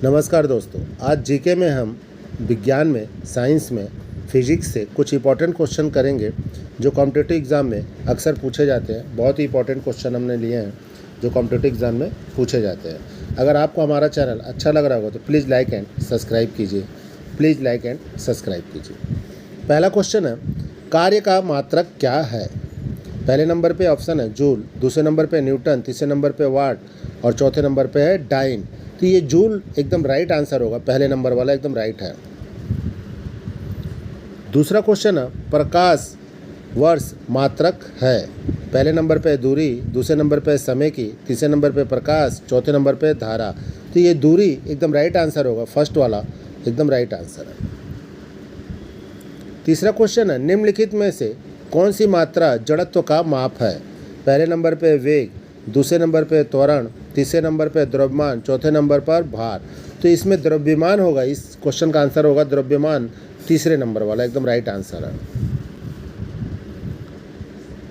नमस्कार दोस्तों, आज जीके में हम विज्ञान में, साइंस में, फिजिक्स से कुछ इंपॉर्टेंट क्वेश्चन करेंगे जो कॉम्पिटिटिव एग्ज़ाम में अक्सर पूछे जाते हैं। बहुत ही इंपॉर्टेंट क्वेश्चन हमने लिए हैं जो कॉम्पिटिटिव एग्ज़ाम में पूछे जाते हैं। अगर आपको हमारा चैनल अच्छा लग रहा होगा तो प्लीज़ लाइक एंड सब्सक्राइब कीजिए। पहला क्वेश्चन है, कार्य का मात्रक क्या है? पहले नंबर पे ऑप्शन है जूल, दूसरे नंबर पे न्यूटन, तीसरे नंबर पे वाट और चौथे नंबर पे है डाइन। तो ये जूल एकदम राइट आंसर होगा, पहले नंबर वाला एकदम राइट है। दूसरा क्वेश्चन है, प्रकाश वर्ष मात्रक है। पहले नंबर पे दूरी, दूसरे नंबर पे समय की, तीसरे नंबर पे प्रकाश, चौथे नंबर पे धारा। तो ये दूरी एकदम राइट आंसर होगा, फर्स्ट वाला एकदम राइट आंसर है। तीसरा क्वेश्चन है, निम्नलिखित में से कौन सी मात्रा जड़त्व का माप है? पहले नंबर पे वेग, दूसरे नंबर पे त्वरण, तीसरे नंबर पे द्रव्यमान, चौथे नंबर पर भार। तो इसमें द्रव्यमान होगा, इस क्वेश्चन का आंसर होगा द्रव्यमान, तीसरे नंबर वाला एकदम राइट आंसर है।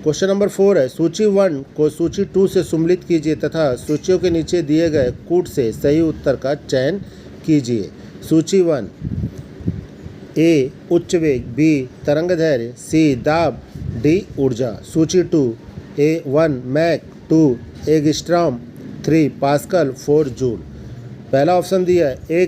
क्वेश्चन नंबर 4 है, सूची 1 को सूची 2 से सम्मिलित कीजिए तथा सूचियों के नीचे दिए गए कूट से सही उत्तर का चयन कीजिए। सूची 1, ए उच्च वेग, बी तरंगदैर्घ्य, सी दाब, डी ऊर्जा। सूची 2, A1 Mach, 2 angstrom, 3 pascal, 4 joule. पहला ऑप्शन दिया है ए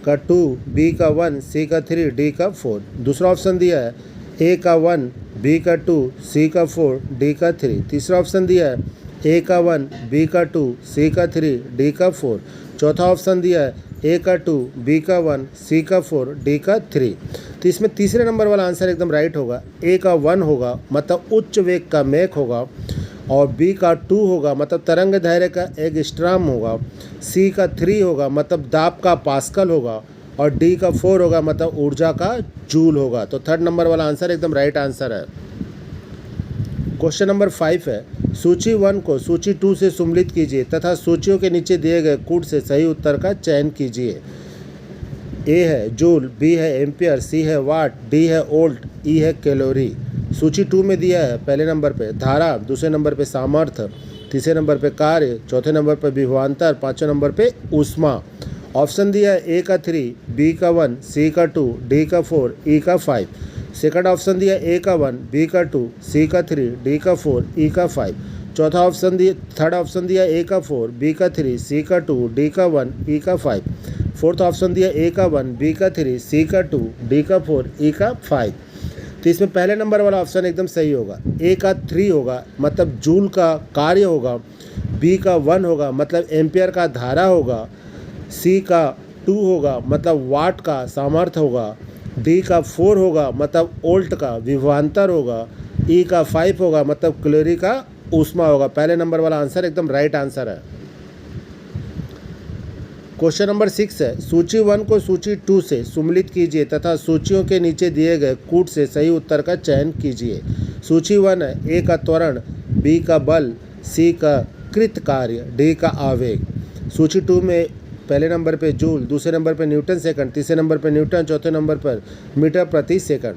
का 2, बी का 1, सी का 3, डी का 4। दूसरा ऑप्शन दिया है ए का 1, बी का 2, सी का 4, डी का 3। तीसरा ऑप्शन दिया है ए का 1, बी का 2, सी का 3, डी का 4। चौथा ऑप्शन दिया है ए का 2, बी का 1, सी का 4, डी का 3। तो इसमें तीसरे नंबर वाला आंसर एकदम राइट होगा। ए का 1 होगा मतलब उच्च वेग का मैक होगा, और बी का 2 होगा मतलब तरंग दैर्घ्य का एंगस्ट्रॉम होगा, सी का 3 होगा मतलब दाब का पास्कल होगा, और डी का 4 होगा मतलब ऊर्जा का जूल होगा। तो थर्ड नंबर वाला आंसर एकदम राइट आंसर है। क्वेश्चन नंबर 5 है, सूची 1 को सूची 2 से सम्मिलित कीजिए तथा सूचियों के नीचे दिए गए कूट से सही उत्तर का चयन कीजिए। ए है जूल, बी है एम्पियर, सी है वाट, डी है वोल्ट, ई है कैलोरी। सूची 2 में दिया है पहले नंबर पे धारा, दूसरे नंबर पे सामर्थ्य, तीसरे नंबर पे कार्य, चौथे नंबर पे विभवांतर, पांचवें नंबर पे ऊष्मा। ऑप्शन दिया है ए का 3, बी का 1, सी का 2, डी का 4, ई का 5। सेकंड ऑप्शन दिया ए का 1, बी का 2, सी का 3, डी का 4, ई का 5। चौथा ऑप्शन दिया, थर्ड ऑप्शन दिया ए का 4, बी का 3, सी का 2, डी का 1, ई का 5। फोर्थ ऑप्शन दिया ए का 1, बी का 3, सी का 2, डी का 4, ई का 5। तो इसमें पहले नंबर वाला ऑप्शन एकदम सही होगा। ए का 3 होगा मतलब जूल का कार्य होगा, बी का 1 होगा मतलब एम्पियर का धारा होगा, सी का 2 होगा मतलब वाट का सामर्थ्य होगा, डी का 4 होगा मतलब वोल्ट का विभवांतर होगा, ई का 5 होगा मतलब कैलोरी का ऊष्मा होगा। पहले नंबर वाला आंसर एकदम राइट आंसर है। क्वेश्चन नंबर 6 है, सूची 1 को सूची 2 से सम्मिलित कीजिए तथा सूचियों के नीचे दिए गए कूट से सही उत्तर का चयन कीजिए। सूची 1 है, ए का त्वरण, बी का बल, सी का कृत कार्य, डी का आवेग। सूची 2 में पहले नंबर पे जूल, दूसरे नंबर पे न्यूटन सेकंड, तीसरे नंबर पे न्यूटन, चौथे नंबर पर मीटर प्रति सेकंड।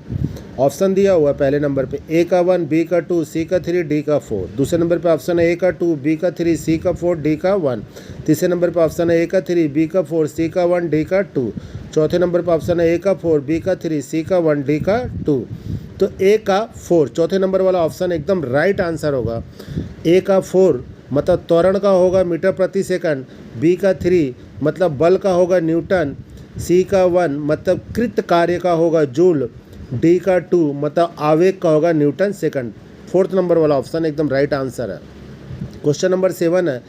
ऑप्शन दिया हुआ पहले नंबर पे ए का 1, बी का 2, सी का 3, डी का 4। दूसरे नंबर पे ऑप्शन है ए का 2, बी का 3, सी का 4, डी का 1। तीसरे नंबर पे ऑप्शन है ए का 3, बी का 4, सी का 1, डी का 2। चौथे नंबर पे ऑप्शन है ए का 4, बी का 3, सी का 1, डी का 2। तो ए का 4 चौथे नंबर वाला ऑप्शन एकदम राइट आंसर होगा। ए का 4 मतलब त्वरण का होगा मीटर प्रति सेकंड, बी का 3 मतलब बल का होगा न्यूटन, सी का 1 मतलब कृत कार्य का होगा जूल, डी का 2 मतलब आवेग का होगा न्यूटन सेकंड। फोर्थ नंबर वाला ऑप्शन एकदम राइट आंसर है। क्वेश्चन नंबर 7 है,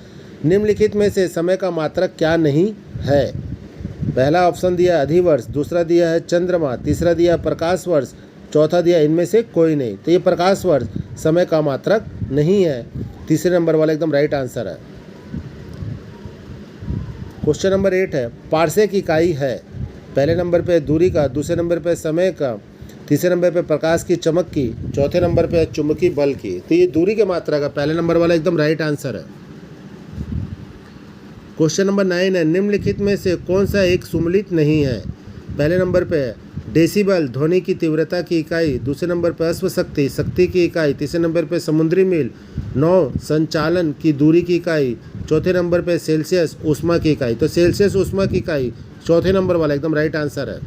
निम्नलिखित में से समय का मात्रक क्या नहीं है? पहला ऑप्शन दिया अधिवर्ष, दूसरा दिया है चंद्रमा, तीसरा दिया प्रकाश वर्ष, चौथा दिया इनमें से कोई नहीं। तो ये प्रकाश वर्ष समय का मात्रक नहीं है, तीसरे नंबर वाला एकदम राइट आंसर है। क्वेश्चन नंबर 8 है, पार्सेक इकाई है। पहले नंबर पे दूरी का, दूसरे नंबर पे समय का, तीसरे नंबर पे प्रकाश की चमक की, चौथे नंबर पे चुंबकीय बल की। तो ये दूरी के मात्रा का पहले नंबर वाला एकदम राइट आंसर है। क्वेश्चन नंबर 9 है, निम्नलिखित में से कौन सा एक सम्मिलित नहीं है? पहले नंबर पे है डेसिबल ध्वनि की तीव्रता की इकाई, दूसरे नंबर पर अश्व शक्ति शक्ति की इकाई, तीसरे नंबर पर समुद्री मील, नौ संचालन की दूरी की इकाई, चौथे नंबर पे सेल्सियस ऊष्मा की इकाई। तो सेल्सियस ऊष्मा की इकाई चौथे नंबर वाला एकदम राइट आंसर है।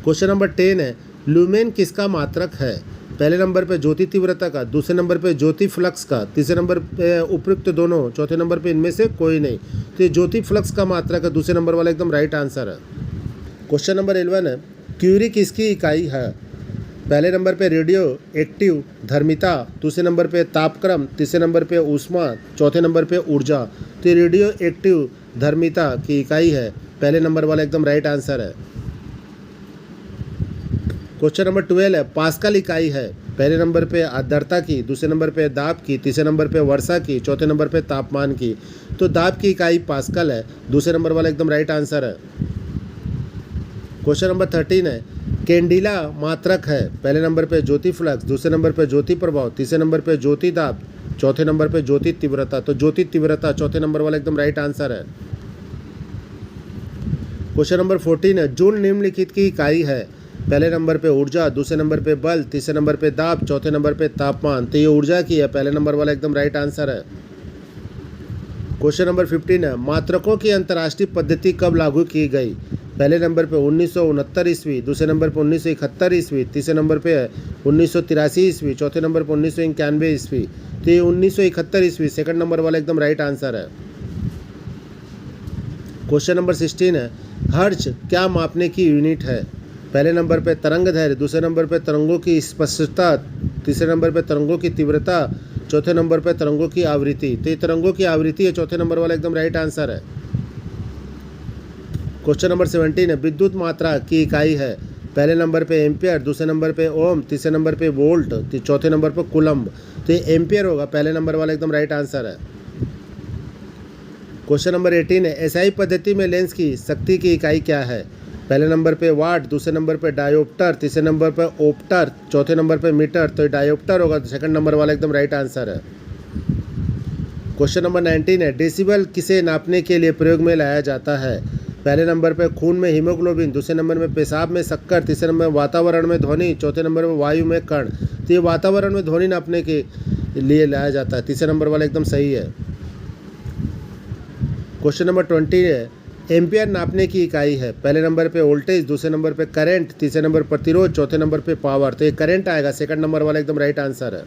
क्वेश्चन नंबर 10 है, ल्यूमेन किसका मात्रक है? पहले नंबर पे ज्योति तीव्रता का, दूसरे नंबर पे ज्योति फ्लक्स का, तीसरे नंबर पे उपयुक्त दोनों, चौथे नंबर पे इनमें से कोई नहीं। तो ये ज्योति फ्लक्स का मात्रक है, दूसरे नंबर वाला एकदम राइट आंसर है। क्वेश्चन नंबर 11 है, क्यूरी किसकी इकाई है? पहले नंबर पे रेडियो एक्टिव धर्मिता, दूसरे नंबर पे तापक्रम, तीसरे नंबर पे ऊष्मा, चौथे नंबर पे ऊर्जा। तो ये रेडियो एक्टिव धर्मिता की इकाई है, पहले नंबर वाला एकदम राइट आंसर है। क्वेश्चन नंबर 12 है, पास्कल इकाई है? पहले नंबर पे आर्द्रता की, दूसरे नंबर पे दाब की, तीसरे नंबर पे वर्षा की, चौथे नंबर पे तापमान की। तो दाब की इकाई पास्कल है, दूसरे नंबर वाला एकदम राइट आंसर है। क्वेश्चन नंबर 13 है, कैंडिला मात्रक है? पहले नंबर पे ज्योति फ्लक्स, दूसरे नंबर पे ज्योति प्रभाव, तीसरे नंबर पे ज्योति दाब, चौथे नंबर पे ज्योति तीव्रता। तो ज्योति तीव्रता चौथे नंबर वाला एकदम राइट आंसर है। क्वेश्चन नंबर 14 है, जूल निम्नलिखित की इकाई है? पहले नंबर पे ऊर्जा, दूसरे नंबर पे बल, तीसरे नंबर पे दाब, चौथे नंबर पे तापमान। तो ये ऊर्जा की है, पहले नंबर वाला एकदम राइट आंसर है। क्वेश्चन नंबर 15 है, मात्रकों की अंतर्राष्ट्रीय पद्धति कब लागू की गई? पहले नंबर पे 1969 ईस्वी, दूसरे नंबर पे 1971 ईस्वी, तीसरे नंबर पे 1983 ईस्वी, चौथे नंबर पे 1991 ईस्वी। तो ये 1971 ईस्वी सेकंड नंबर वाला एकदम राइट आंसर है। क्वेश्चन नंबर 16 है, हर्ट्ज क्या मापने की यूनिट है? पहले नंबर पे तरंग दैर्घ्य, दूसरे नंबर पे तरंगों की स्पष्टता, तीसरे नंबर पे तरंगों की तीव्रता, चौथे नंबर पे तरंगों की आवृत्ति। तो ये तरंगों की आवृत्ति है, चौथे नंबर वाला एकदम राइट आंसर है। क्वेश्चन नंबर 17 है, विद्युत मात्रा की इकाई है? पहले नंबर पे एम्पियर, दूसरे नंबर पे ओम, तीसरे नंबर पे वोल्ट, चौथे नंबर पे कूलम्ब। तो ये एम्पियर होगा, पहले नंबर वाला एकदम राइट आंसर है। क्वेश्चन नंबर 18 है, एसआई पद्धति में लेंस की शक्ति की इकाई क्या है? पहले नंबर पे वाट, दूसरे नंबर पे डायोप्टर, तीसरे नंबर पे ओप्टर, चौथे नंबर पे मीटर। तो डायोप्टर होगा, सेकंड नंबर वाला एकदम राइट आंसर है। क्वेश्चन नंबर 19 है, डेसिबल किसे नापने के लिए प्रयोग में लाया जाता है? पहले नंबर पे खून में हीमोग्लोबिन, दूसरे नंबर में पेशाब में शक्कर, तीसरे नंबर में वातावरण में ध्वनि, चौथे नंबर में वायु में कण। तो ये वातावरण में ध्वनि नापने के लिए लाया जाता है, तीसरे नंबर वाला एकदम सही है। क्वेश्चन नंबर 20 है, एम्पियर नापने की इकाई है? पहले नंबर पे वोल्टेज, दूसरे नंबर पे करंट, तीसरे नंबर प्रतिरोध, चौथे नंबर पे पावर। तो ये करंट आएगा, सेकंड नंबर वाला एकदम राइट आंसर है।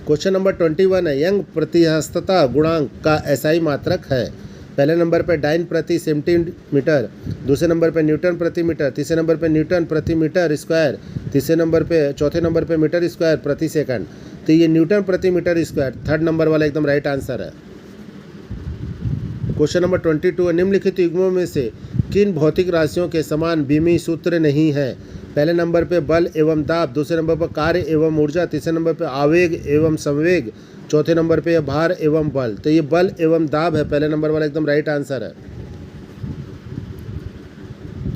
क्वेश्चन नंबर 21 है, यंग प्रतिहस्तता गुणांक का एसआई मात्रक है? पहले नंबर पे डाइन प्रति सेंटीमीटर, दूसरे नंबर पे न्यूटन प्रति मीटर, तीसरे नंबर पे न्यूटन प्रति मीटर स्क्वायर, तीसरे नंबर पे चौथे नंबर पे मीटर स्क्वायर प्रति सेकंड। तो ये न्यूटन प्रति मीटर स्क्वायर थर्ड नंबर वाला एकदम राइट आंसर है। क्वेश्चन नंबर 22 है, निम्नलिखित युग्मों में से किन भौतिक राशियों के समान विमीय सूत्र नहीं है? पहले नंबर पे बल एवं दाब, दूसरे नंबर पर कार्य एवं ऊर्जा, तीसरे नंबर पे आवेग एवं संवेग, चौथे नंबर पे भार एवं बल। तो ये बल एवं दाब है, पहले नंबर वाला एकदम राइट आंसर है।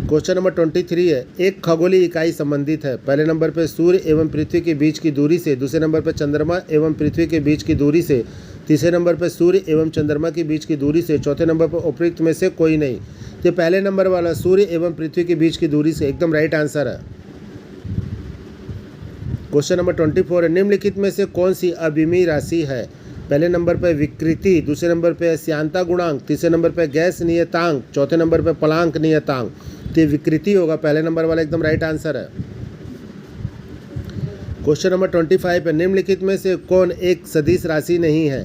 क्वेश्चन नंबर 23 है, एक खगोलीय इकाई संबंधित है? पहले नंबर पे सूर्य एवं पृथ्वी के बीच की दूरी से, दूसरे नंबर पे चंद्रमा एवं पृथ्वी के बीच की दूरी से, तीसरे नंबर पे सूर्य एवं चंद्रमा की बीच की दूरी से, चौथे नंबर पर उपयुक्त में से कोई नहीं। तो पहले नंबर वाला सूर्य एवं पृथ्वी के बीच की दूरी से एकदम राइट आंसर है। क्वेश्चन नंबर 24 है, निम्नलिखित में से कौन सी अविमीय राशि है? पहले नंबर पर विकृति, दूसरे नंबर पर श्यानता गुणांक, तीसरे नंबर पर गैस नियतांक, चौथे नंबर पर प्लांक नियतांक। तो विकृति होगा, पहले नंबर वाला एकदम राइट आंसर है। क्वेश्चन नंबर 25 है, निम्नलिखित में से कौन एक सदिश राशि नहीं है?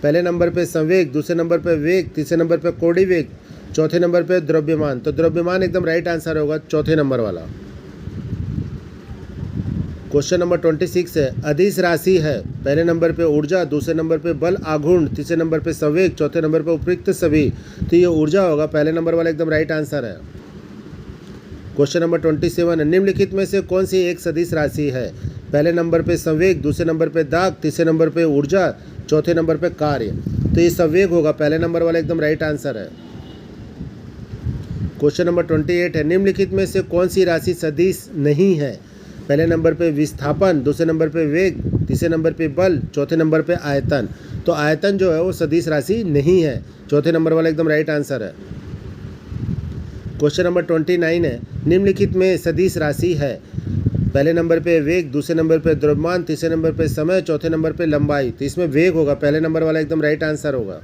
पहले नंबर पे संवेग, दूसरे नंबर पे वेग, तीसरे नंबर पे कोणीय वेग, चौथे नंबर पे द्रव्यमान। तो द्रव्यमान एकदम राइट आंसर होगा, चौथे नंबर वाला। क्वेश्चन नंबर 26 है, अदिश राशि है? पहले नंबर पे ऊर्जा, दूसरे नंबर पे बल आघूर्ण, तीसरे नंबर पे संवेग, चौथे नंबर पे उपयुक्त सभी। तो ये ऊर्जा होगा, पहले नंबर वाला एकदम राइट आंसर है। क्वेश्चन नंबर 27 है, निम्नलिखित में से कौन सी एक सदिश राशि है? पहले नंबर पे संवेग, दूसरे नंबर पे दाब, तीसरे नंबर पे ऊर्जा, चौथे नंबर पे कार्य। तो ये संवेग होगा, पहले नंबर वाला एकदम राइट आंसर है। क्वेश्चन नंबर 28 है, निम्नलिखित में से कौन सी राशि सदिश नहीं है? पहले नंबर पे विस्थापन, दूसरे नंबर पे वेग, तीसरे नंबर पे बल, चौथे नंबर पे आयतन। तो आयतन जो है वो सदिश राशि नहीं है, चौथे नंबर वाला एकदम राइट आंसर है। क्वेश्चन नंबर 29 है, निम्नलिखित में सदिश राशि है। पहले नंबर पे वेग, दूसरे नंबर पे द्रव्यमान, तीसरे नंबर पे समय, चौथे नंबर पे लंबाई। तो इसमें वेग होगा, पहले नंबर वाला एकदम राइट आंसर होगा।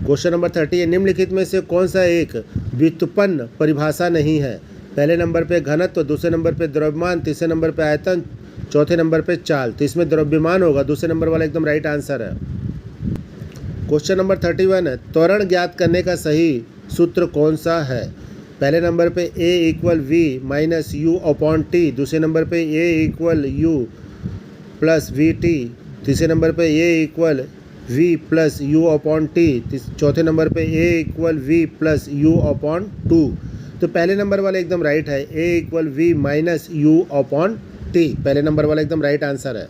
क्वेश्चन नंबर 30 है, निम्नलिखित में से कौन सा एक व्युत्पन्न परिभाषा नहीं है। पहले नंबर पे घनत्व, दूसरे नंबर पे द्रव्यमान, तीसरे नंबर पे आयतन, चौथे नंबर पे चाल। तो इसमें द्रव्यमान होगा, दूसरे नंबर वाला एकदम राइट आंसर है। क्वेश्चन नंबर 31 है, त्वरण ज्ञात करने का सही सूत्र कौन सा है। पहले नंबर पे A = V - U upon T, दूसरे नंबर पे A = U + VT, तीसरे नंबर पे A = V + U upon T, चौथे नंबर पे A = V + U अपॉन 2। तो पहले नंबर वाला एकदम राइट है, A = V - U upon T, पहले नंबर वाला एकदम राइट आंसर है।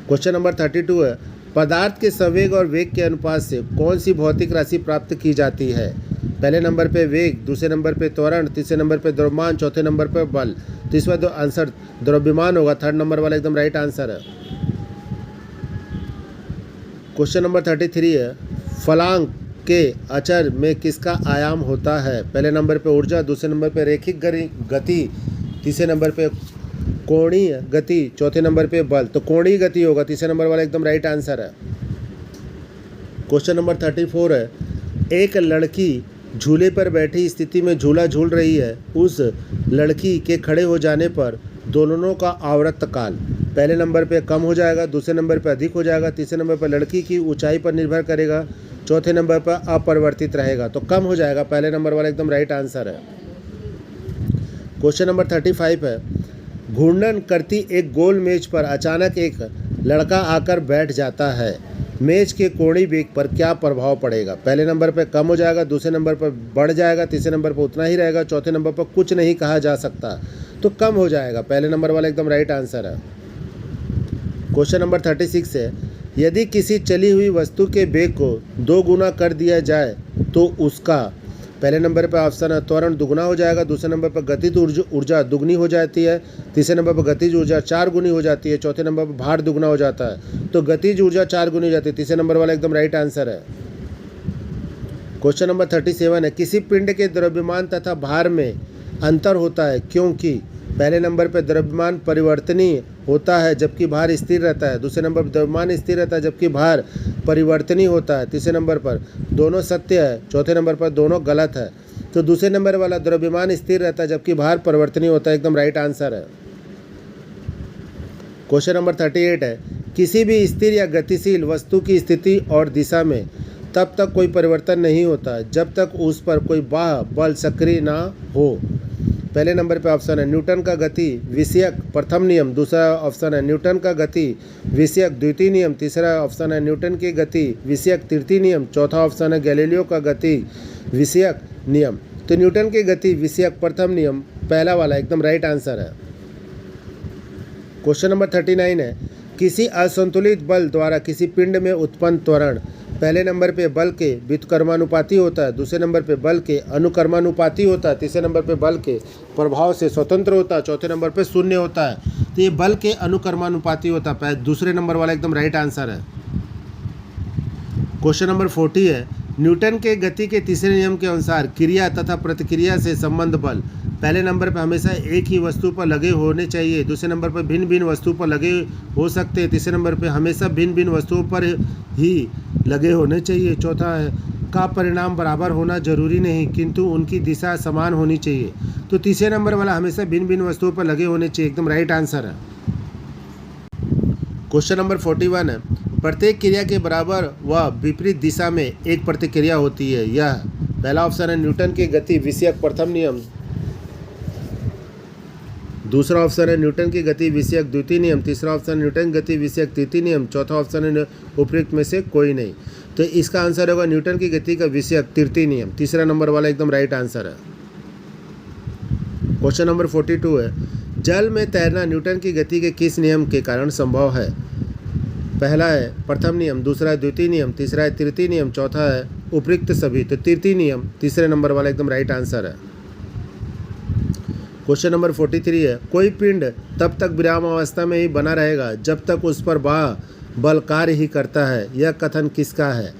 क्वेश्चन नंबर 32 है, पदार्थ के संवेग और वेग के अनुपात से कौन सी भौतिक राशि प्राप्त की जाती है। पहले नंबर पे वेग, दूसरे नंबर पे त्वरण, तीसरे नंबर पे द्रव्यमान, चौथे नंबर पे बल। तो इसमें आंसर द्रव्यमान होगा, थर्ड नंबर वाला एकदम राइट आंसर है। क्वेश्चन नंबर 33 है, फलांक के अचर में किसका आयाम होता है। पहले नंबर पे ऊर्जा, दूसरे नंबर पे रैखिक गति, तीसरे नंबर पे कोणीय गति, चौथे नंबर पे बल। तो कोणीय गति होगा, तीसरे नंबर वाला एकदम राइट आंसर है। क्वेश्चन नंबर 34 है, एक लड़की झूले पर बैठी स्थिति में झूला झूल रही है। उस लड़की के खड़े हो जाने पर दोनों का आवर्त काल पहले नंबर पे कम हो जाएगा, दूसरे नंबर पे अधिक हो जाएगा, तीसरे नंबर पर लड़की की ऊंचाई पर निर्भर करेगा, चौथे नंबर पर अपरिवर्तित रहेगा। तो कम हो जाएगा, पहले नंबर वाला एकदम राइट आंसर है। क्वेश्चन नंबर 35 है, घूर्णन करती एक गोल मेज पर अचानक एक लड़का आकर बैठ जाता है। मेज के कोणीय वेग पर क्या प्रभाव पड़ेगा। पहले नंबर पर कम हो जाएगा, दूसरे नंबर पर बढ़ जाएगा, तीसरे नंबर पर उतना ही रहेगा, चौथे नंबर पर कुछ नहीं कहा जा सकता। तो कम हो जाएगा, पहले नंबर वाला एकदम राइट आंसर है। क्वेश्चन नंबर 36 है, यदि किसी चली हुई वस्तु के वेग को 2 गुना कर दिया जाए तो उसका पहले नंबर पर ऑप्शन है त्वरण दुगुना हो जाएगा, दूसरे नंबर पर गतिज ऊर्जा दुगनी हो जाती है, तीसरे नंबर पर गतिज ऊर्जा 4 गुनी हो जाती है, चौथे नंबर पर भार दुगना हो जाता है। तो गतिज ऊर्जा 4 गुनी हो जाती है, तीसरे नंबर वाला एकदम राइट आंसर है। क्वेश्चन नंबर 37 है, किसी पिंड के द्रव्यमान तथा भार में अंतर होता है क्योंकि पहले नंबर पर द्रव्यमान परिवर्तनीय होता है जबकि भार स्थिर रहता है, दूसरे नंबर पर द्रव्यमान स्थिर रहता है जबकि भार परिवर्तनीय होता है, तीसरे नंबर पर दोनों सत्य है, चौथे नंबर पर दोनों गलत है। तो दूसरे नंबर वाला द्रव्यमान स्थिर रहता है जबकि भार परिवर्तनीय होता है, एकदम राइट आंसर है। क्वेश्चन नंबर 38 है, किसी भी स्थिर या गतिशील वस्तु की स्थिति और दिशा में तब तक कोई परिवर्तन नहीं होता जब तक उस पर कोई बाह्य बल सक्रिय ना हो। पहले नंबर पे ऑप्शन है न्यूटन का गति विषयक प्रथम नियम, दूसरा ऑप्शन है न्यूटन का गति विषयक द्वितीय नियम, तीसरा ऑप्शन है न्यूटन की गति विषयक तृतीय नियम, चौथा ऑप्शन है गैलीलियो का गति विषयक नियम। तो न्यूटन की गति विषयक प्रथम नियम पहला वाला एकदम राइट आंसर है। क्वेश्चन नंबर 39 है, किसी असंतुलित बल द्वारा किसी पिंड में उत्पन्न त्वरण पहले नंबर पे बल के व्युत्क्रमानुपाती होता है, दूसरे नंबर पे बल के अनुक्रमानुपाती होता है, तीसरे नंबर पे बल के प्रभाव से स्वतंत्र होता है, चौथे नंबर पे शून्य होता है। तो ये बल के अनुक्रमानुपाती होता है, दूसरे नंबर वाला एकदम राइट आंसर है। क्वेश्चन नंबर 40 है, न्यूटन के गति के तीसरे नियम के अनुसार क्रिया तथा प्रतिक्रिया से संबंध बल पहले नंबर पर हमेशा एक ही वस्तु पर लगे होने चाहिए, दूसरे नंबर पर भिन्न भिन्न वस्तुओं पर लगे हो सकते हैं, तीसरे नंबर पर हमेशा भिन्न भिन्न वस्तुओं पर ही लगे होने चाहिए, चौथा है का परिणाम बराबर होना जरूरी नहीं किंतु उनकी दिशा समान होनी चाहिए। तो तीसरे नंबर वाला हमेशा भिन्न भिन्न वस्तुओं पर लगे होने चाहिए, एकदम राइट आंसर है। क्वेश्चन नंबर 41 है, प्रत्येक क्रिया के बराबर व विपरीत दिशा में एक प्रतिक्रिया होती है। यह पहला ऑप्शन है न्यूटन की गति विषयक प्रथम नियम, दूसरा ऑप्शन है न्यूटन की गति विषयक द्वितीय नियम, तीसरा ऑप्शन न्यूटन गति विषयक तृतीय नियम, चौथा ऑप्शन है उपयुक्त में से कोई नहीं। तो इसका आंसर होगा न्यूटन की गति का विषयक तृतीय नियम, तीसरा नंबर वाला एकदम राइट आंसर है। क्वेश्चन नंबर 42 है, जल में तैरना न्यूटन की गति के किस नियम के कारण संभव है। पहला है प्रथम नियम, दूसरा है द्वितीय नियम, तीसरा है तृतीय नियम, चौथा है उपयुक्त सभी। तो तृतीय नियम तीसरे नंबर वाला एकदम राइट आंसर है। क्वेश्चन नंबर 43 है, कोई पिंड तब तक विराम अवस्था में ही बना रहेगा जब तक उस पर बाह्य बल कार्य ही करता है। यह कथन किसका है।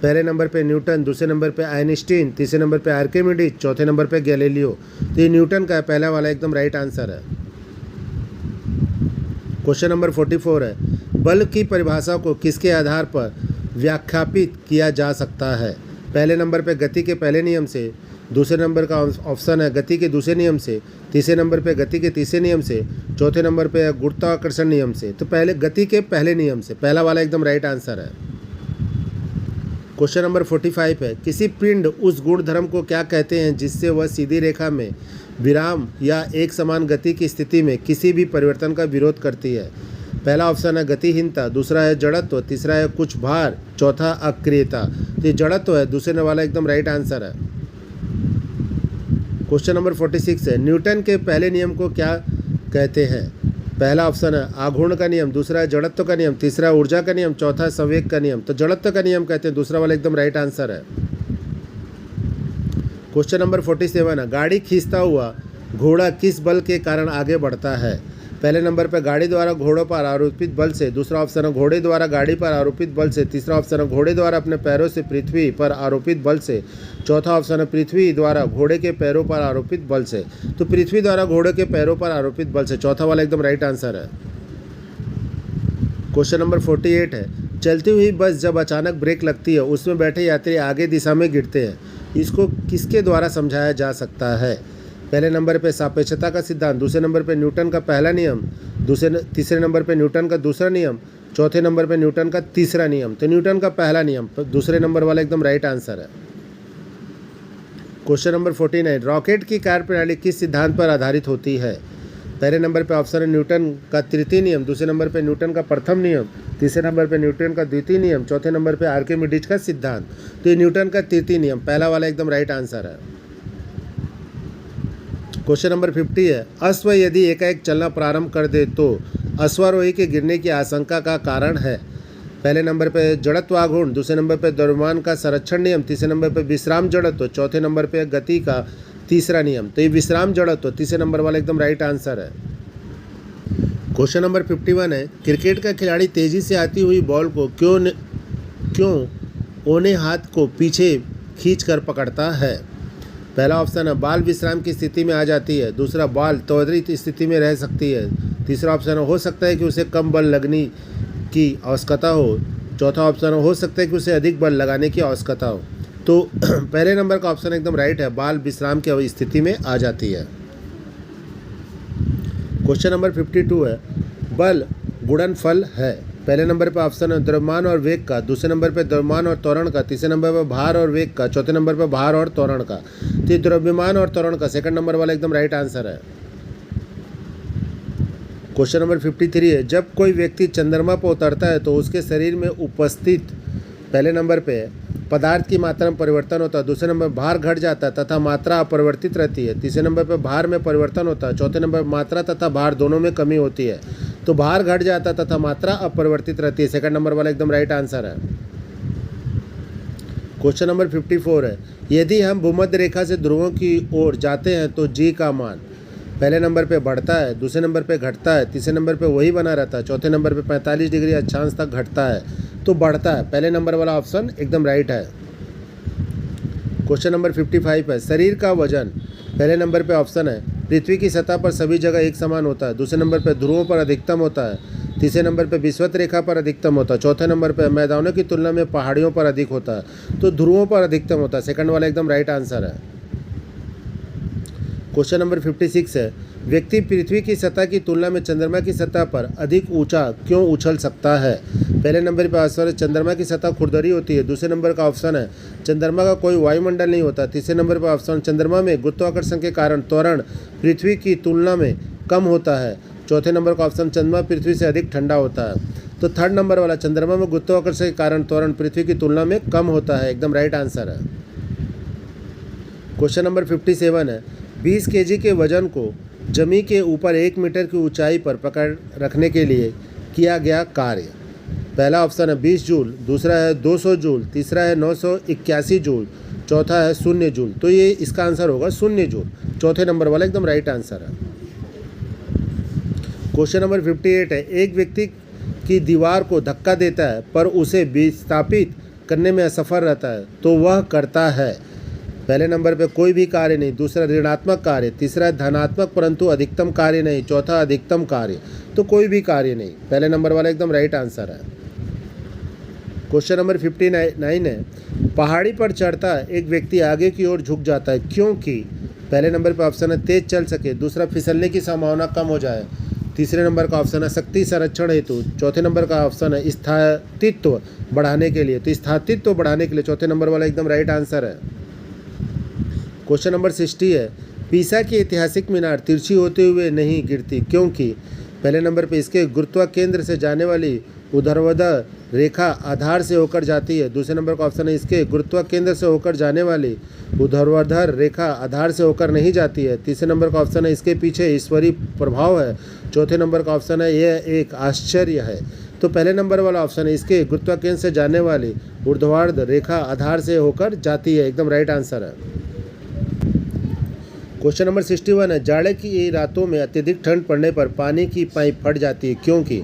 पहले नंबर पे न्यूटन, दूसरे नंबर पे आइंस्टीन, तीसरे नंबर पे आर्किमिडीज, चौथे नंबर पे गैलीलियो। तो ये न्यूटन का है, पहला वाला एकदम राइट आंसर है। क्वेश्चन नंबर 44 है, बल की परिभाषा को किसके आधार पर व्याख्यापित किया जा सकता है? पहले नंबर पे गति के पहले नियम से, दूसरे नंबर का ऑप्शन है गति के दूसरे नियम से, तीसरे नंबर पे गति के तीसरे नियम से, चौथे नंबर पे गुरुत्वाकर्षण नियम से। तो पहले गति के पहले नियम से, पहला वाला एकदम राइट आंसर है। क्वेश्चन नंबर 45 है, किसी पिंड उस गुणधर्म को क्या कहते हैं जिससे वह सीधी रेखा में विराम या एक समान गति की स्थिति में किसी भी परिवर्तन का विरोध करती है? पहला ऑप्शन है गतिहीनता, दूसरा है जड़त्व, तीसरा है कुछ भार, चौथा अक्रियता। तो ये जड़त्व है, दूसरे वाला एकदम राइट आंसर है। क्वेश्चन नंबर 46 है, न्यूटन के पहले नियम को क्या कहते हैं? पहला ऑप्शन है आघूर्ण का नियम, दूसरा है जड़त्व का नियम, तीसरा ऊर्जा का नियम, चौथा संवेग का नियम। तो जड़त्व का नियम कहते हैं, दूसरा वाला एकदम राइट आंसर है। क्वेश्चन नंबर 47 है, गाड़ी खींचता हुआ घोड़ा किस बल के कारण आगे बढ़ता है? पहले नंबर पर गाड़ी द्वारा घोड़ों पर आरोपित बल से, दूसरा ऑप्शन है घोड़े द्वारा गाड़ी पर आरोपित बल से, तीसरा ऑप्शन है घोड़े द्वारा अपने पैरों से पृथ्वी पर आरोपित बल से, चौथा ऑप्शन है पृथ्वी द्वारा घोड़े के पैरों पर आरोपित बल से। तो पृथ्वी द्वारा घोड़े के पैरों पर आरोपित बल से, चौथा वाला एकदम राइट आंसर है। क्वेश्चन नंबर 48 है, चलती हुई बस जब अचानक ब्रेक लगती है उसमें बैठे यात्री आगे दिशा में गिरते हैं, इसको किसके द्वारा समझाया जा सकता है? पहले नंबर पे सापेक्षता का सिद्धांत, दूसरे नंबर पे न्यूटन का पहला नियम, तीसरे नंबर पे न्यूटन का दूसरा नियम, चौथे नंबर पे न्यूटन का तीसरा नियम। तो न्यूटन का पहला नियम, दूसरे नंबर वाला एकदम राइट आंसर है। क्वेश्चन नंबर 49, रॉकेट की कार्यप्रणाली किस सिद्धांत पर आधारित होती है? पहले नंबर पे ऑप्शन है न्यूटन का तृतीय नियम, दूसरे नंबर पे न्यूटन का प्रथम नियम, तीसरे नंबर पे न्यूटन का द्वितीय नियम, चौथे नंबर पे आर्किमिडीज का सिद्धांत। तो ये न्यूटन का तृतीय नियम, पहला वाला एकदम राइट आंसर है। क्वेश्चन नंबर 50 है, अश्व यदि एकाएक चलना प्रारंभ कर दे तो अश्वारोही के गिरने की आशंका का कारण है? पहले नंबर पे जड़त्वाघूर्ण, दूसरे नंबर पे द्रव्यमान का संरक्षण नियम, तीसरे नंबर पे विश्राम जड़त्व, चौथे नंबर पे गति का तीसरा नियम। तो ये विश्राम जड़त्व, तीसरे नंबर वाला एकदम राइट आंसर है। क्वेश्चन नंबर 51 है, क्रिकेट का खिलाड़ी तेजी से आती हुई बॉल को क्यों ओने हाथ को पीछे खींच कर पकड़ता है? पहला ऑप्शन है बाल विश्राम की स्थिति में आ जाती है, दूसरा बॉल त्वरित स्थिति में रह सकती है, तीसरा ऑप्शन हो सकता है कि उसे कम बल लगने की आवश्यकता हो, चौथा ऑप्शन हो सकता है कि उसे अधिक बल लगाने की आवश्यकता हो। तो पहले नंबर का ऑप्शन एकदम राइट है, बाल विश्राम की स्थिति में आ जाती है। क्वेश्चन नंबर 52 है, बल गुणनफल है। पहले नंबर पर ऑप्शन है द्रव्यमान और वेग का, दूसरे नंबर पर द्रव्यमान और त्वरण का, तीसरे नंबर पर भार और वेग का, चौथे नंबर पर भार और त्वरण का। तो द्रव्यमान और त्वरण का सेकंड नंबर वाला एकदम राइट आंसर है। क्वेश्चन नंबर 53 है, जब कोई व्यक्ति चंद्रमा पर उतरता है तो उसके शरीर में उपस्थित पहले नंबर पे पदार्थ की मात्रा में परिवर्तन होता है, दूसरे नंबर भार घट जाता है तथा मात्रा अपरिवर्तित रहती है, तीसरे नंबर पर भार में परिवर्तन होता है, चौथे नंबर पर मात्रा तथा भार दोनों में कमी होती है। तो भार घट जाता है तथा मात्रा अपरिवर्तित रहती है, सेकंड नंबर वाला एकदम राइट आंसर है। क्वेश्चन नंबर 54 है, यदि हम भूमध्य रेखा से ध्रुवों की ओर जाते हैं तो जी का मान पहले नंबर पे बढ़ता है, दूसरे नंबर पे घटता है, तीसरे नंबर पे वही बना रहता है, चौथे नंबर पे 45 डिग्री अक्षांश तक घटता है। तो बढ़ता है, पहले नंबर वाला ऑप्शन एकदम राइट है। क्वेश्चन नंबर 55 है, शरीर का वजन पहले नंबर पे ऑप्शन है पृथ्वी की सतह पर सभी जगह एक समान होता है, दूसरे नंबर पे ध्रुवों पर अधिकतम होता है, तीसरे नंबर पे विषुवत रेखा पर अधिकतम होता है, चौथे नंबर पे मैदानों की तुलना में पहाड़ियों पर अधिक होता है। तो ध्रुवों पर अधिकतम होता है, सेकंड वाला एकदम राइट आंसर है। क्वेश्चन नंबर 56 है, व्यक्ति पृथ्वी की सतह की तुलना में चंद्रमा की सतह पर अधिक ऊंचा क्यों उछल सकता है? पहले नंबर पर ऑप्शन है चंद्रमा की सतह खुरदरी होती है, दूसरे नंबर का ऑप्शन है चंद्रमा का कोई वायुमंडल नहीं होता, तीसरे नंबर पर ऑप्शन चंद्रमा में गुरुत्वाकर्षण के कारण त्वरण पृथ्वी की तुलना में कम होता है, चौथे नंबर का ऑप्शन चंद्रमा पृथ्वी से अधिक ठंडा होता है। तो थर्ड नंबर वाला चंद्रमा में गुरुत्वाकर्षण के कारण त्वरण पृथ्वी की तुलना में कम होता है, एकदम राइट आंसर है। क्वेश्चन नंबर 57 है, 20 kg के वजन को जमीन के ऊपर 1 मीटर की ऊंचाई पर पकड़ रखने के लिए किया गया कार्य। पहला ऑप्शन है 20 जूल, दूसरा है 200 जूल, तीसरा है 981 जूल, चौथा है 0 जूल। तो ये इसका आंसर होगा 0 जूल, चौथे नंबर वाला एकदम राइट आंसर है। क्वेश्चन नंबर 58 है, एक व्यक्ति की दीवार को धक्का देता है पर उसे विस्थापित करने में असफल रहता है तो वह करता है। पहले नंबर पे कोई भी कार्य नहीं, दूसरा ऋणात्मक कार्य, तीसरा धनात्मक परंतु अधिकतम कार्य नहीं, चौथा अधिकतम कार्य, तो कोई भी कार्य नहीं। पहले नंबर वाला एकदम राइट आंसर है। क्वेश्चन नंबर 59 है, पहाड़ी पर चढ़ता एक व्यक्ति आगे की ओर झुक जाता है क्योंकि पहले नंबर पर ऑप्शन है तेज चल सके, दूसरा फिसलने की संभावना कम हो जाए, तीसरे नंबर का ऑप्शन है शक्ति संरक्षण हेतु, चौथे नंबर का ऑप्शन है स्थायित्व बढ़ाने के लिए, तो स्थायित्व बढ़ाने के लिए चौथे नंबर वाला एकदम राइट आंसर है। क्वेश्चन नंबर 60 है, पीसा की ऐतिहासिक मीनार तिरछी होते हुए नहीं गिरती क्योंकि पहले नंबर पे इसके गुरुत्व केंद्र से जाने वाली ऊर्ध्वाधर रेखा आधार से होकर जाती है, दूसरे नंबर का ऑप्शन है इसके गुरुत्व केंद्र से होकर जाने वाली ऊर्ध्वाधर रेखा आधार से होकर नहीं जाती है, तीसरे नंबर का ऑप्शन है इसके पीछे ईश्वरीय प्रभाव है, चौथे नंबर का ऑप्शन है यह एक आश्चर्य है। तो पहले नंबर वाला ऑप्शन है इसके गुरुत्व केंद्र से जाने वाली ऊर्ध्वाधर रेखा आधार से होकर जाती है, एकदम राइट आंसर है। क्वेश्चन नंबर 61 है, जाड़े की रातों में अत्यधिक ठंड पड़ने पर पानी की पाइप फट जाती है क्योंकि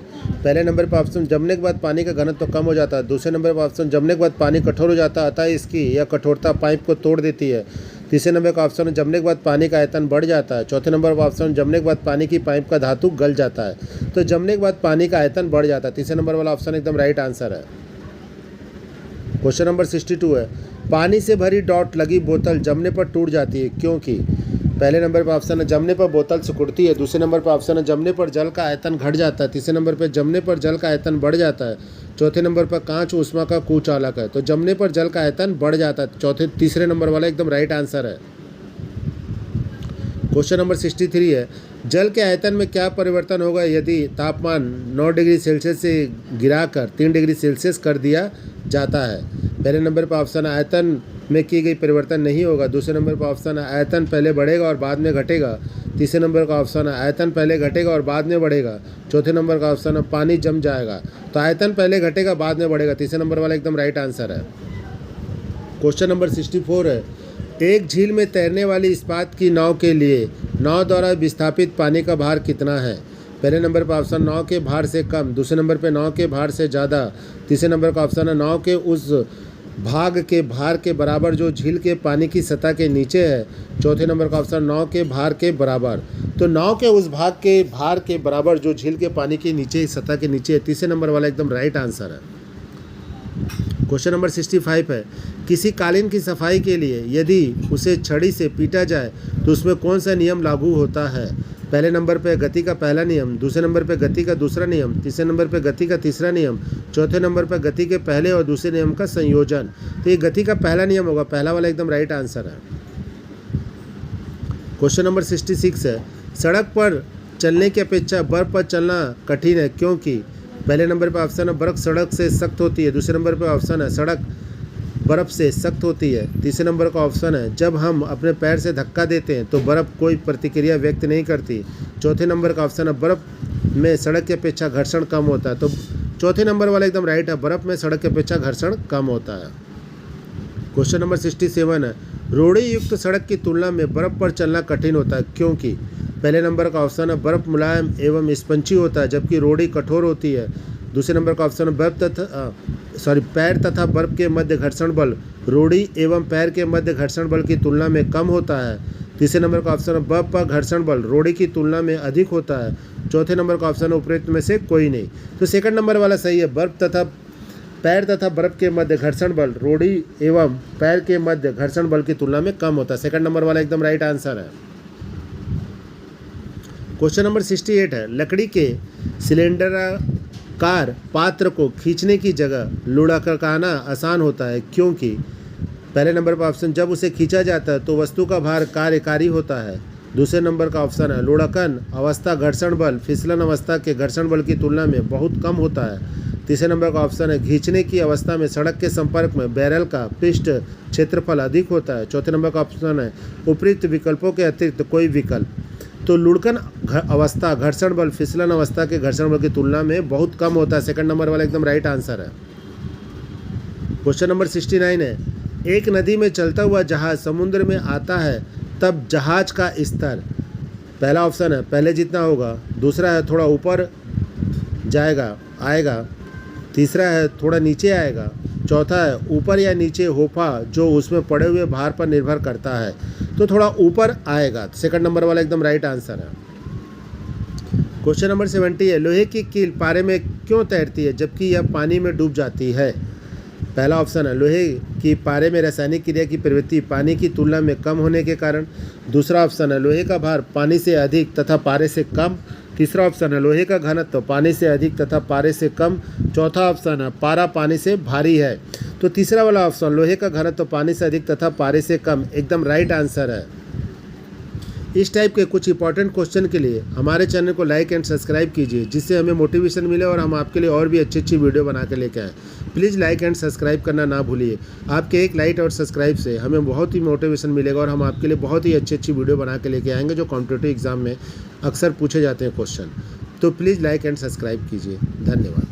पहले नंबर पर ऑप्शन जमने के बाद पानी का घनत्व कम हो जाता है, दूसरे नंबर पर ऑप्शन जमने के बाद पानी कठोर हो जाता है अतः इसकी यह कठोरता पाइप को तोड़ देती है, तीसरे नंबर का ऑप्शन जमने के बाद पानी का आयतन बढ़ जाता है, चौथे नंबर पर ऑप्शन जमने के बाद पानी की पाइप का धातु गल जाता है, तो जमने के बाद पानी का आयतन बढ़ जाता है, तीसरे नंबर वाला ऑप्शन एकदम राइट आंसर है। क्वेश्चन नंबर 62 है, पानी से भरी डॉट लगी बोतल जमने पर टूट जाती है क्योंकि पहले नंबर पर ऑप्शन है जमने पर बोतल सिकुड़ती है, दूसरे नंबर पर ऑप्शन है जमने पर जल का आयतन घट जाता है, तीसरे नंबर पर जमने पर जल का आयतन बढ़ जाता है, चौथे नंबर पर कांच ऊष्मा का कुचालक है, तो जमने पर जल का आयतन बढ़ जाता है, तीसरे नंबर वाला एकदम राइट आंसर है। क्वेश्चन नंबर 63 है, जल के आयतन में क्या परिवर्तन होगा यदि तापमान 9 डिग्री सेल्सियस से गिराकर 3 डिग्री सेल्सियस कर दिया जाता है। पहले नंबर पर ऑप्शन आयतन में की गई परिवर्तन नहीं होगा, दूसरे नंबर पर ऑप्शन है आयतन पहले बढ़ेगा और बाद में घटेगा, तीसरे नंबर का ऑप्शन है आयतन पहले घटेगा और बाद में बढ़ेगा, चौथे नंबर का ऑप्शन है पानी जम जाएगा, तो आयतन पहले घटेगा बाद में बढ़ेगा, तीसरे नंबर वाला एकदम राइट आंसर है। क्वेश्चन नंबर 64 है, एक झील में तैरने वाली इस्पात की नाव के लिए नाव द्वारा विस्थापित पानी का भार कितना है। पहले नंबर पर ऑप्शन नाव के भार से कम, दूसरे नंबर पर नाव के भार से ज़्यादा, तीसरे नंबर का ऑप्शन है नाव के उस भाग के भार के बराबर जो झील के पानी की सतह के नीचे है, चौथे नंबर का ऑप्शन नाव के भार के बराबर, तो नाव के उस भाग के भार के बराबर जो झील के पानी के नीचे सतह के नीचे है, तीसरे नंबर वाला एकदम राइट आंसर है। क्वेश्चन नंबर 65 है, किसी कालीन की सफाई के लिए यदि उसे छड़ी से पीटा जाए तो उसमें कौन सा नियम लागू होता है। पहले नंबर पे गति का पहला नियम, दूसरे नंबर पे गति का दूसरा नियम, तीसरे नंबर पे गति का तीसरा नियम, चौथे नंबर पे गति के पहले और दूसरे नियम का संयोजन, तो ये गति का पहला नियम होगा, पहला वाला एकदम राइट आंसर है। क्वेश्चन नंबर 66 है, सड़क पर चलने की अपेक्षा बर्फ पर चलना कठिन है क्योंकि पहले नंबर पर ऑप्शन है बर्फ सड़क से सख्त होती है, दूसरे नंबर पर ऑप्शन है सड़क बर्फ़ से सख्त होती है, तीसरे नंबर का ऑप्शन है जब हम अपने पैर से धक्का देते हैं तो बर्फ़ कोई प्रतिक्रिया व्यक्त नहीं करती, चौथे नंबर का ऑप्शन है बर्फ़ में सड़क की अपेक्षा घर्षण कम होता है, तो चौथे नंबर वाला एकदम राइट है, बर्फ़ में सड़क की अपेक्षा घर्षण कम होता है। क्वेश्चन नंबर 67 है, रोड़ी युक्त सड़क की तुलना में बर्फ़ पर चलना कठिन होता है क्योंकि पहले नंबर का ऑप्शन है बर्फ़ मुलायम एवं स्पंजी होता है जबकि रोड़ी कठोर होती है, दूसरे नंबर का ऑप्शन है पैर तथा बर्फ के मध्य घर्षण बल रोड़ी एवं पैर के मध्य घर्षण बल की तुलना में कम होता है, तीसरे नंबर का ऑप्शन है बर्फ पर घर्षण बल रोड़ी की तुलना में अधिक होता है, चौथे नंबर का ऑप्शन है उपरोक्त में से कोई नहीं, तो सेकंड नंबर वाला सही है, बर्फ तथा पैर तथा बर्फ के मध्य घर्षण बल रोड़ी एवं पैर के मध्य घर्षण बल की तुलना में कम होता है, सेकंड नंबर वाला एकदम राइट आंसर है। क्वेश्चन नंबर 68 है, लकड़ी के सिलेंडराकार पात्र को खींचने की जगह लुढ़काना आसान होता है क्योंकि पहले नंबर पर ऑप्शन जब उसे खींचा जाता है तो वस्तु का भार कार्यकारी होता है, दूसरे नंबर का ऑप्शन है लुढ़कन अवस्था घर्षण बल फिसलन अवस्था के घर्षण बल की तुलना में बहुत कम होता है, तीसरे नंबर का ऑप्शन है खींचने की अवस्था में सड़क के संपर्क में बैरल का पृष्ठ क्षेत्रफल अधिक होता है, चौथे नंबर का ऑप्शन है उपयुक्त विकल्पों के अतिरिक्त कोई विकल्प, तो लुढ़कन अवस्था घर्षण बल फिसलन अवस्था के घर्षण बल की तुलना में बहुत कम होता है, सेकंड नंबर वाला एकदम राइट आंसर है। क्वेश्चन नंबर 69 है, एक नदी में चलता हुआ जहाज समुद्र में आता है तब जहाज का स्तर, पहला ऑप्शन है पहले जितना होगा, दूसरा है थोड़ा ऊपर आएगा, तीसरा है थोड़ा नीचे आएगा, चौथा है ऊपर या नीचे होफा जो उसमें पड़े हुए भार पर निर्भर करता है, तो थोड़ा ऊपर आएगा। सेकंड नंबर वाला एकदम राइट आंसर है। क्वेश्चन नंबर 70 है लोहे की कील पारे में क्यों तैरती है जबकि यह पानी में डूब जाती है। पहला ऑप्शन है लोहे की पारे में रासायनिक क्रिया की प्रवृत्ति पानी की तुलना में कम होने के कारण। दूसरा ऑप्शन है लोहे का भार पानी से अधिक तथा पारे से कम। तीसरा ऑप्शन है लोहे का घनत्व पानी से अधिक तथा पारे से कम। चौथा ऑप्शन है पारा पानी से भारी है। तो तीसरा वाला ऑप्शन लोहे का घनत्व पानी से अधिक तथा पारे से कम एकदम राइट आंसर है। इस टाइप के कुछ इंपॉर्टेंट क्वेश्चन के लिए हमारे चैनल को लाइक एंड सब्सक्राइब कीजिए, जिससे हमें मोटिवेशन मिले और हम आपके लिए और भी अच्छी अच्छी वीडियो बना के लेके आएँ। प्लीज़ लाइक एंड सब्सक्राइब करना ना भूलिए। आपके एक लाइक और सब्सक्राइब से हमें बहुत ही मोटिवेशन मिलेगा और हम आपके लिए बहुत ही अच्छी अच्छी वीडियो बना के लेके आएंगे जो कॉम्पिटिटिव एग्जाम में अक्सर पूछे जाते हैं क्वेश्चन। तो प्लीज़ लाइक एंड सब्सक्राइब कीजिए। धन्यवाद।